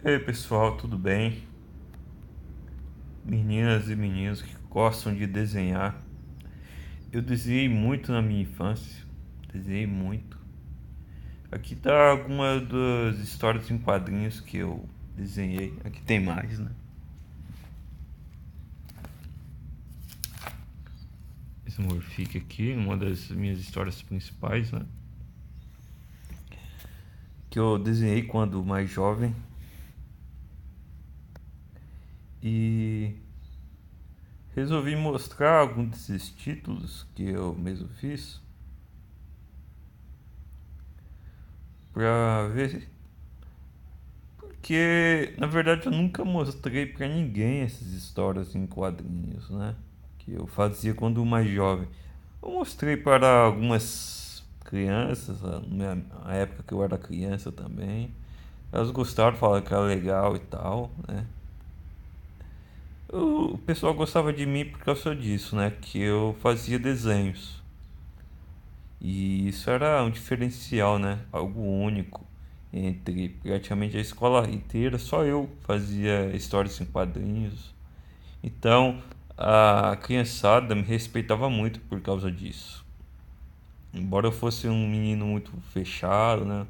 Ei pessoal, tudo bem? Meninas e meninos que gostam de desenhar. Eu desenhei muito na minha infância, desenhei muito. Aqui tá algumas das histórias em quadrinhos que eu desenhei. Aqui tem mais, né? Esse Morphic aqui, uma das minhas histórias principais, né? Que eu desenhei quando mais jovem. E resolvi mostrar alguns desses títulos que eu mesmo fiz pra ver. Porque, na verdade, eu nunca mostrei pra ninguém essas histórias em quadrinhos, né? Que eu fazia quando mais jovem. Eu mostrei para algumas crianças, na época que eu era criança também. Elas gostaram, falaram que era legal e tal, né? O pessoal gostava de mim por causa disso, né? Que eu fazia desenhos. E isso era um diferencial, né? Algo único entre praticamente a escola inteira, só eu fazia histórias em quadrinhos. Então, a criançada me respeitava muito por causa disso. Embora eu fosse um menino muito fechado, né?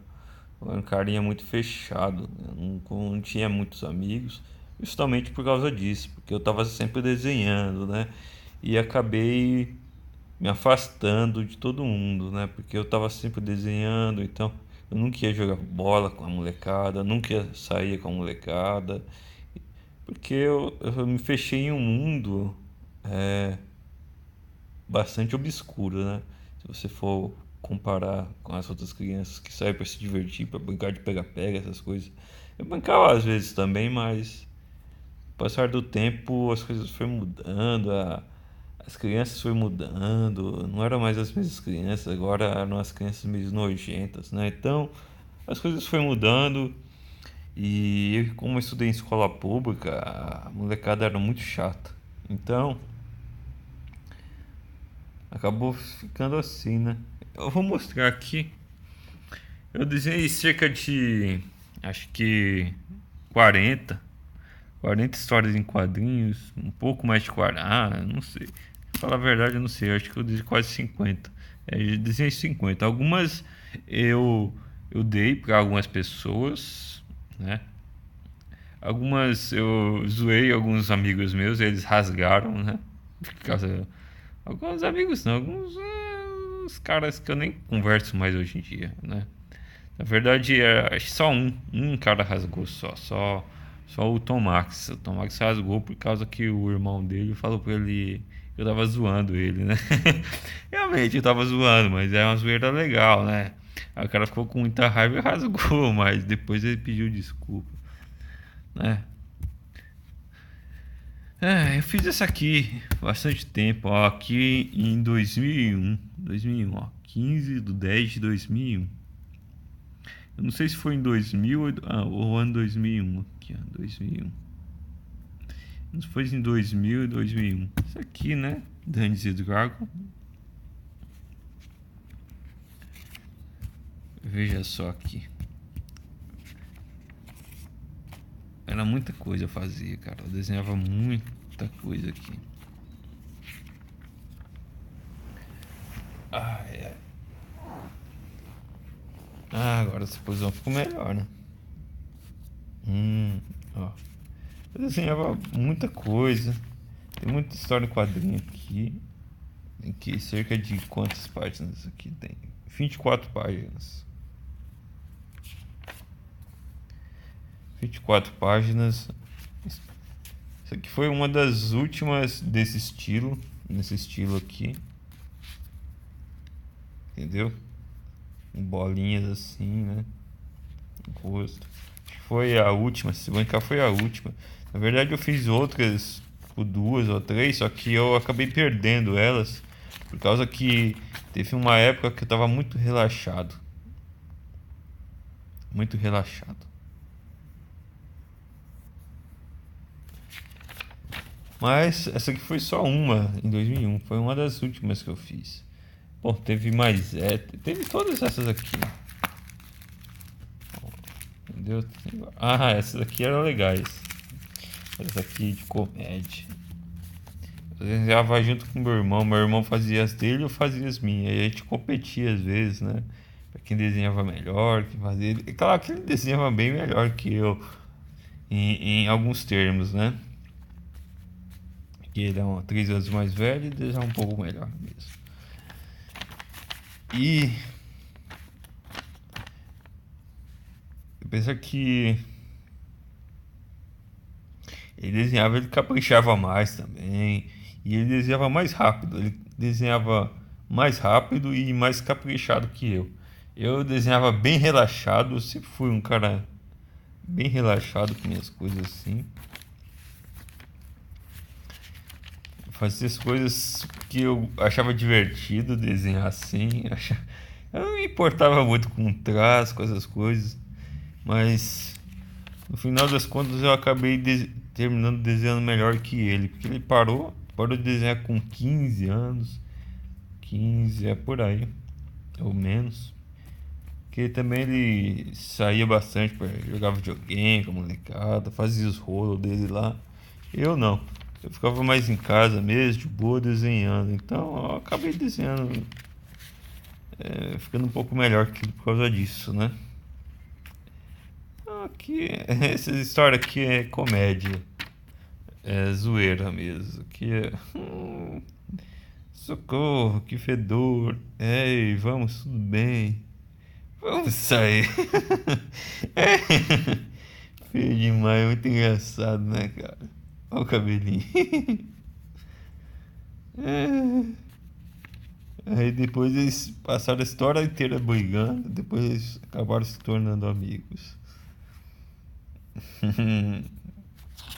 Eu era um carinha muito fechado, não tinha muitos amigos, justamente por causa disso, porque eu estava sempre desenhando, né? E acabei me afastando de todo mundo, né? Porque eu tava sempre desenhando, então eu nunca ia jogar bola com a molecada, nunca ia sair com a molecada, porque eu me fechei em um mundo bastante obscuro, né? Se você for comparar com as outras crianças que saem para se divertir, para brincar de pega-pega, essas coisas. Eu brincava às vezes também, mas com o passar do tempo as coisas foram mudando, as crianças foram mudando, não eram mais as mesmas crianças, agora eram as crianças meio nojentas, né? Então as coisas foram mudando e eu, como eu estudei em escola pública, a molecada era muito chata. Então acabou ficando assim, né? Eu vou mostrar aqui. Eu desenhei cerca de, acho que 40 40 histórias em quadrinhos, um pouco mais de 40, não sei. Pra falar a verdade, eu não sei, eu acho que eu desenhei quase 50. Eu desenhei 50. Algumas eu eu dei para algumas pessoas, né? Algumas eu zoei alguns amigos meus, eles rasgaram, né? Por causa alguns amigos não, alguns os caras que eu nem converso mais hoje em dia, né? Na verdade, acho que só um cara rasgou só o Tom Max. O Tom Max rasgou por causa que o irmão dele falou pra ele que eu tava zoando ele, né? Realmente eu tava zoando, mas é uma zoeira legal, né? Aí o cara ficou com muita raiva e rasgou, mas depois ele pediu desculpa, né? Eu fiz essa aqui bastante tempo, ó, aqui em 2001, ó, 15 de 10 de 2001. Eu não sei se foi em 2000 ou ano 2001. Aqui, ó, 2001. Não foi em 2000 e 2001. Isso aqui, né? Dungeons and Dragons. Veja só aqui. Era muita coisa eu fazia, cara. Eu desenhava muita coisa aqui. Ah, é. Agora essa posição ficou melhor, né? Ó. Eu desenhava muita coisa. Tem muita história em quadrinho aqui. Tem que cerca de quantas páginas aqui tem? 24 páginas. 24 páginas. Isso aqui foi uma das últimas desse estilo, nesse estilo aqui, entendeu? Com bolinhas assim, né? No rosto. Acho que foi a última, se brincar foi a última. Na verdade eu fiz outras, tipo, duas ou três, só que eu acabei perdendo elas por causa que teve uma época que eu tava muito relaxado, muito relaxado. Mas essa aqui foi só uma em 2001, foi uma das últimas que eu fiz. Bom, teve mais, teve todas essas aqui, entendeu? Entendeu? Ah, essas aqui eram legais. Essa aqui de comédia. Eu desenhava junto com meu irmão fazia as dele, eu fazia as minhas. E a gente competia às vezes, né? Pra quem desenhava melhor, quem fazia. E claro que ele desenhava bem melhor que eu em alguns termos, né? Que ele é 3 anos mais velho e desenhava um pouco melhor mesmo. E eu penso que ele desenhava, ele caprichava mais também. E ele desenhava mais rápido. Ele desenhava mais rápido e mais caprichado que eu. Eu desenhava bem relaxado. Eu sempre fui um cara bem relaxado com minhas coisas assim. Fazia as coisas que eu achava divertido desenhar assim. Eu não me importava muito com traço, com essas coisas. Mas no final das contas eu acabei terminando desenhando melhor que ele. Porque ele parou de desenhar com 15 anos. 15 é por aí, ou menos. Que também ele saía bastante para jogar videogame com a molecada, fazia os rolos dele lá. Eu não. Eu ficava mais em casa mesmo, de boa, desenhando. Então eu acabei desenhando, ficando um pouco melhor que ele por causa disso, né? Aqui, essa história aqui é comédia. É zoeira mesmo. Que é. Socorro, que fedor. Ei, vamos, tudo bem. Vamos sair. É. Feio demais, muito engraçado, né, cara? Olha o cabelinho. É. Aí depois eles passaram a história inteira brigando, depois eles acabaram se tornando amigos.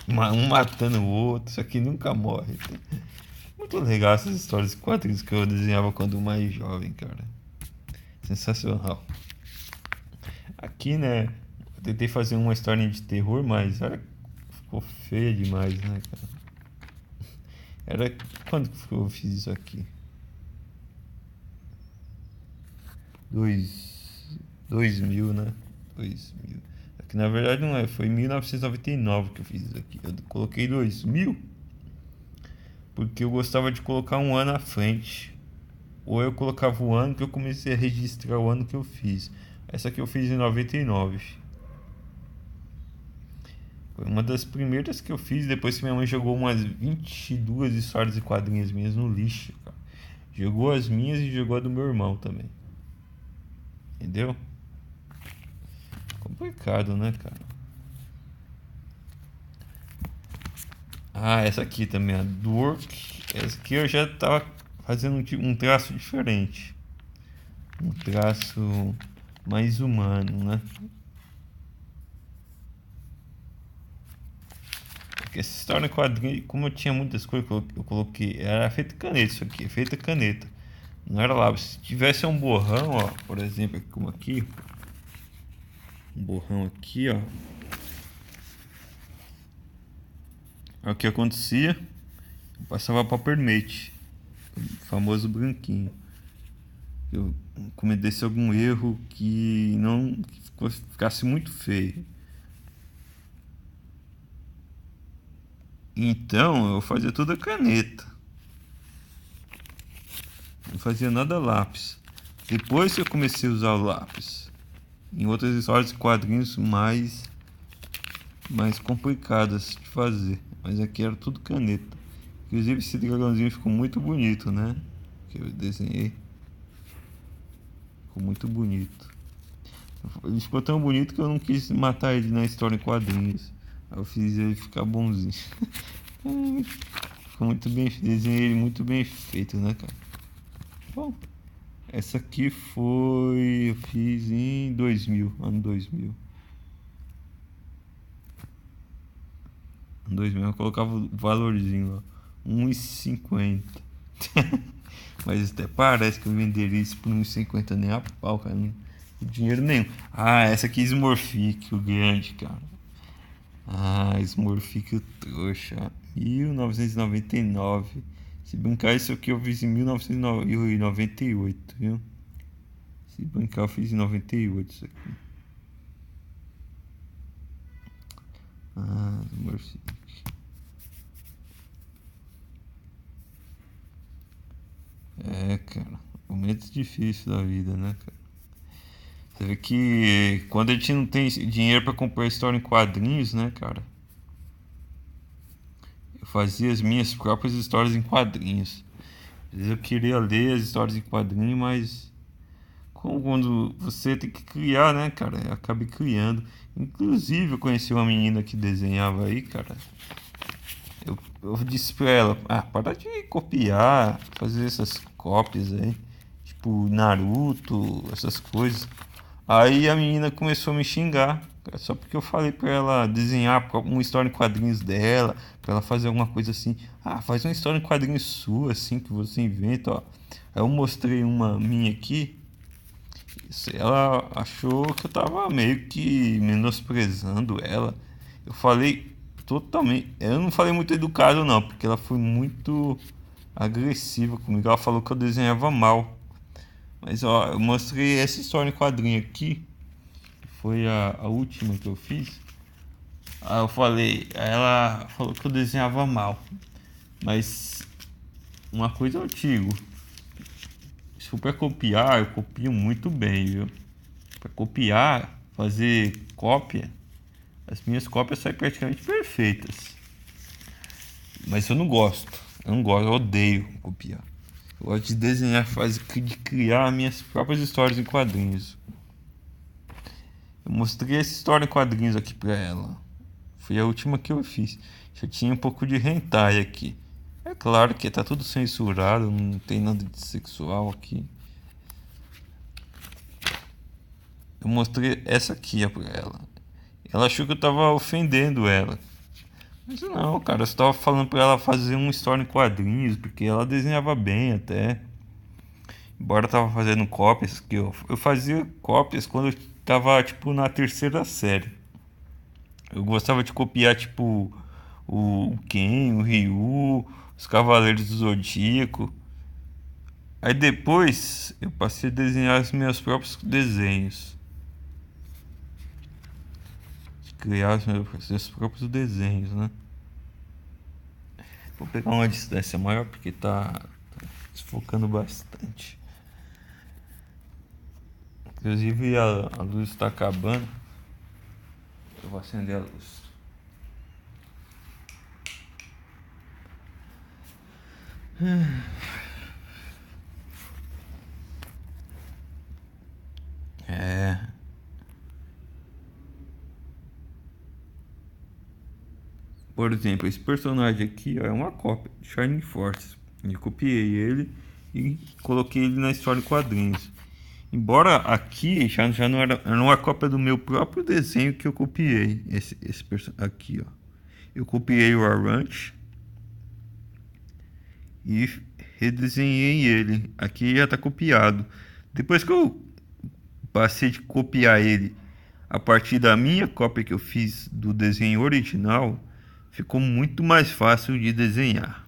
Um matando o outro, isso aqui nunca morre. Muito legal essas histórias de quadrinhos que eu desenhava quando mais jovem, cara. Sensacional. Aqui, né, eu tentei fazer uma história de terror, mas olha, ficou feia demais, né, cara? Era quando que eu fiz isso aqui? Dois, 2000, né? 2000. Aqui na verdade não é, foi em 1999 que eu fiz isso aqui. Eu coloquei 2000 porque eu gostava de colocar um ano à frente. Ou eu colocava o ano que eu comecei a registrar o ano que eu fiz. Essa aqui eu fiz em 99. Foi uma das primeiras que eu fiz depois que minha mãe jogou umas 22 histórias e quadrinhos minhas no lixo, cara. Jogou as minhas e jogou a do meu irmão também. Entendeu? Complicado, né, cara? Ah, essa aqui também, a Dork. Essa aqui eu já tava fazendo um traço diferente. Um traço mais humano, né? Porque essa história em quadrinho, como eu tinha muitas coisas que eu coloquei, era feito caneta isso aqui, é feita caneta. Não era lápis. Se tivesse um borrão, ó, por exemplo, como aqui, um borrão aqui, ó. Olha o que acontecia. Eu passava papermate, o famoso branquinho. Eu cometesse algum erro que não ficasse muito feio. Então eu fazia tudo a caneta. Não fazia nada a lápis. Depois que eu comecei a usar o lápis. Em outras histórias de quadrinhos mais complicadas de fazer. Mas aqui era tudo caneta. Inclusive esse dragãozinho ficou muito bonito, né? Que eu desenhei. Ficou muito bonito. Ele ficou tão bonito que eu não quis matar ele na história em quadrinhos. Aí eu fiz ele ficar bonzinho. Ficou muito bem, desenhei ele muito bem feito, né, cara? Bom, essa aqui foi, eu fiz em 2000, ano 2000. Ano 2000 eu colocava o valorzinho lá, 1,50. Mas até parece que eu venderia isso por 1,50 nem a pau, cara. Não, dinheiro nenhum. Ah, essa aqui é Smurfik, o grande, cara. Ah, Smurfik, o trouxa. 1999. Se brincar, isso aqui eu fiz em 1998, viu? Se brincar, eu fiz em 98 isso aqui. Ah, Summer City. É, cara. Momentos difíceis da vida, né, cara? Você vê que quando a gente não tem dinheiro pra comprar história em quadrinhos, né, cara? Eu fazia as minhas próprias histórias em quadrinhos. Às vezes eu queria ler as histórias em quadrinhos, mas como quando você tem que criar, né, cara? Eu acabei criando. Inclusive, eu conheci uma menina que desenhava aí, cara. Eu disse pra ela, para de copiar, fazer essas cópias aí. Tipo, Naruto, essas coisas. Aí a menina começou a me xingar, cara, só porque eu falei pra ela desenhar uma história em quadrinhos dela, pra ela fazer alguma coisa assim. Ah, faz uma história em quadrinhos sua, assim, que você inventa, ó. Aí eu mostrei uma minha aqui. Ela achou que eu tava meio que menosprezando ela. Eu falei totalmente. Eu não falei muito educado, não, porque ela foi muito agressiva comigo. Ela falou que eu desenhava mal. Mas ó, eu mostrei essa história em quadrinho aqui. Foi a última que eu fiz. Aí eu falei, ela falou que eu desenhava mal. Mas uma coisa eu digo, se for pra copiar, eu copio muito bem, viu? Pra copiar, fazer cópia, as minhas cópias saem praticamente perfeitas. Mas eu não gosto. Eu não gosto, eu odeio copiar. Eu gosto de desenhar, de criar minhas próprias histórias em quadrinhos. Eu mostrei essa história em quadrinhos aqui pra ela. Foi a última que eu fiz. Já tinha um pouco de hentai aqui. É claro que tá tudo censurado, não tem nada de sexual aqui. Eu mostrei essa aqui pra ela. Ela achou que eu tava ofendendo ela. Mas não, cara, eu só tava falando pra ela fazer uma história em quadrinhos, porque ela desenhava bem até. Embora eu tava fazendo cópias, que eu fazia cópias quando eu tava, tipo, na terceira série. Eu gostava de copiar, tipo, o Ken, o Ryu, os Cavaleiros do Zodíaco. Aí depois eu passei a desenhar os meus próprios desenhos. Criar os meus próprios desenhos, né? Vou pegar uma distância maior porque tá desfocando bastante. Inclusive a luz está acabando. Eu vou acender a luz. É. Por exemplo, esse personagem aqui ó, é uma cópia de Shining Force. Eu copiei ele e coloquei ele na história de quadrinhos. Embora aqui já não era uma cópia do meu próprio desenho que eu copiei. Esse personagem aqui, ó. Eu copiei o Arranch e redesenhei ele. Aqui já tá copiado. Depois que eu passei de copiar ele a partir da minha cópia que eu fiz do desenho original, ficou muito mais fácil de desenhar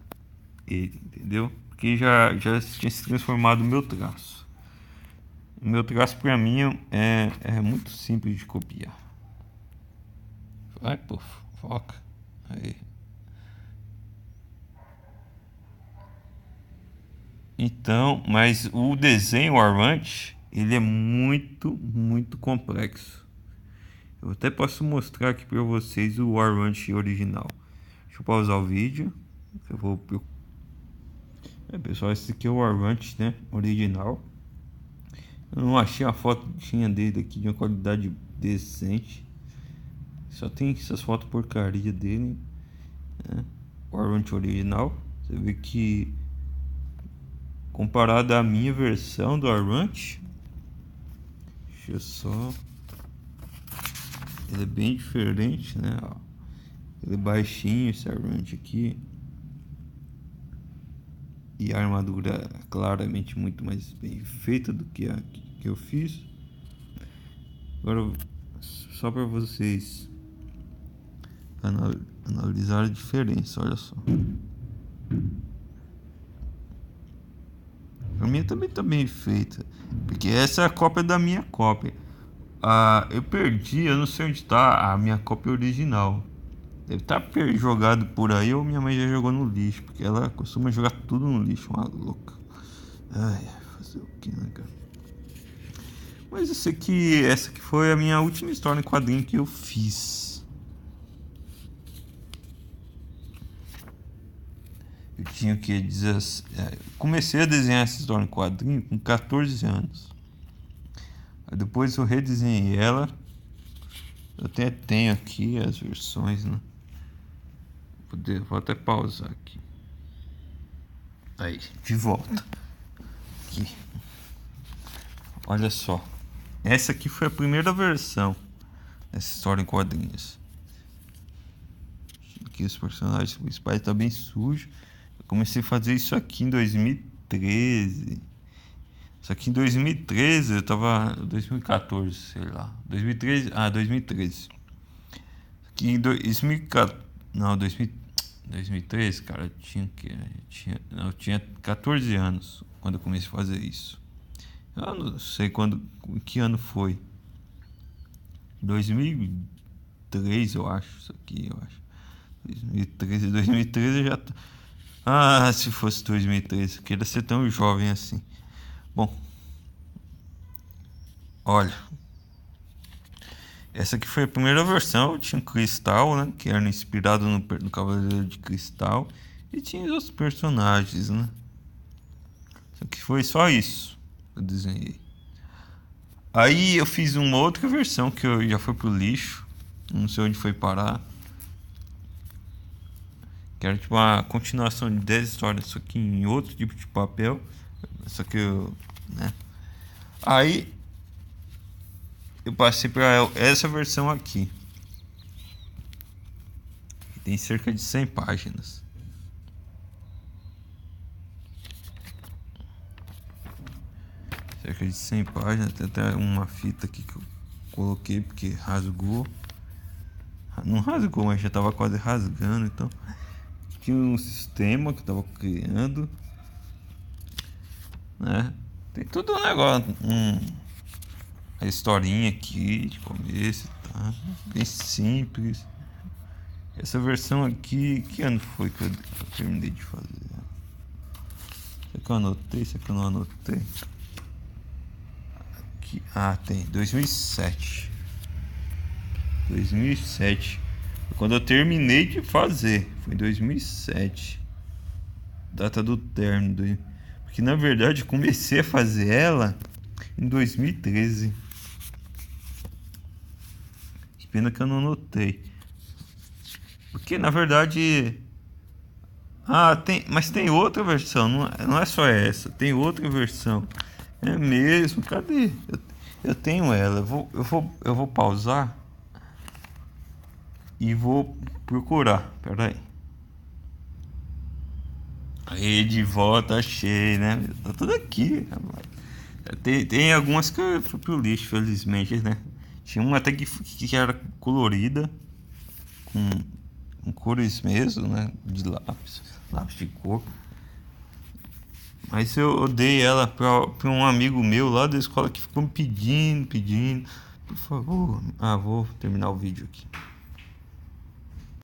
ele, entendeu? Porque já tinha se transformado no meu traço. O meu traço para mim é muito simples de copiar. Vai, pô, foca. Aí. Então, mas o desenho Armante, ele é muito complexo. Eu até posso mostrar aqui para vocês o Armante original. Deixa eu pausar o vídeo. Eu vou. Pessoal, esse aqui é o Armante, né? Original. Eu não achei a foto tinha dele aqui de uma qualidade decente. Só tem essas fotos porcaria dele, né? O Armante original. Você vê que comparado à minha versão do Armante, deixa eu só. Ele é bem diferente, né? Ó, ele é baixinho, esse Armante aqui. E a armadura é claramente muito mais bem feita do que a que eu fiz. Agora, só para vocês analisar a diferença, olha só. A minha também tá bem feita, porque essa é a cópia da minha cópia. Eu perdi, eu não sei onde tá a minha cópia original. Deve estar jogado por aí ou minha mãe já jogou no lixo, porque ela costuma jogar tudo no lixo, uma louca. Ai, fazer o que, né, cara? Mas eu sei que essa aqui foi a minha última história em quadrinho que eu fiz. Eu tinha que dizer, comecei a desenhar essa história em quadrinho com 14 anos. Aí depois eu redesenhei ela. Eu até tenho aqui as versões, né? Vou até pausar aqui. Aí, de volta. Aqui. Olha só. Essa aqui foi a primeira versão dessa história em quadrinhos. Aqui os personagens principais tá bem sujo. Eu comecei a fazer isso aqui em 2013. Só que em 2013 eu tava. 2014, sei lá. 2013. 2013. Aqui em 2014. Não, 2013, cara, eu tinha 14 anos quando eu comecei a fazer isso. Eu não sei que ano foi. 2003, eu acho, isso aqui, eu acho. 2013 já tá. Se fosse 2013, eu queria ser tão jovem assim. Bom, olha. Essa aqui foi a primeira versão, tinha um Cristal, né? Que era inspirado no Cavaleiro de Cristal. E tinha os outros personagens, né? Só que foi só isso que eu desenhei. Aí eu fiz uma outra versão que já foi pro lixo. Não sei onde foi parar. Que era tipo uma continuação de 10 histórias, só que em outro tipo de papel. Só que eu, né? Aí eu passei para essa versão aqui. Tem cerca de 100 páginas. Cerca de 100 páginas. Tem até uma fita aqui que eu coloquei porque rasgou. Não rasgou, mas já tava quase rasgando. Então tinha um sistema que eu tava criando, né? Tem tudo um negócio, a historinha aqui de começo, tá? Bem simples. Essa versão aqui, que ano foi que eu terminei de fazer? Será que eu anotei? Será que eu não anotei? Aqui, tem 2007. 2007. Foi quando eu terminei de fazer. Foi em 2007. Data do término. Porque na verdade eu comecei a fazer ela em 2013. Que pena que eu não anotei. Porque na verdade. Mas tem outra versão. Não é só essa. Tem outra versão. É mesmo? Cadê? Eu tenho ela. Eu vou pausar. E vou procurar. Pera aí. Aí de volta, achei, né? Tá tudo aqui, rapaz. Tem algumas que eu fui pro lixo, felizmente, né? Tinha uma até que era colorida, com cores mesmo, né? De lápis de cor. Mas eu dei ela pra um amigo meu lá da escola que ficou me pedindo, por favor. Vou terminar o vídeo aqui.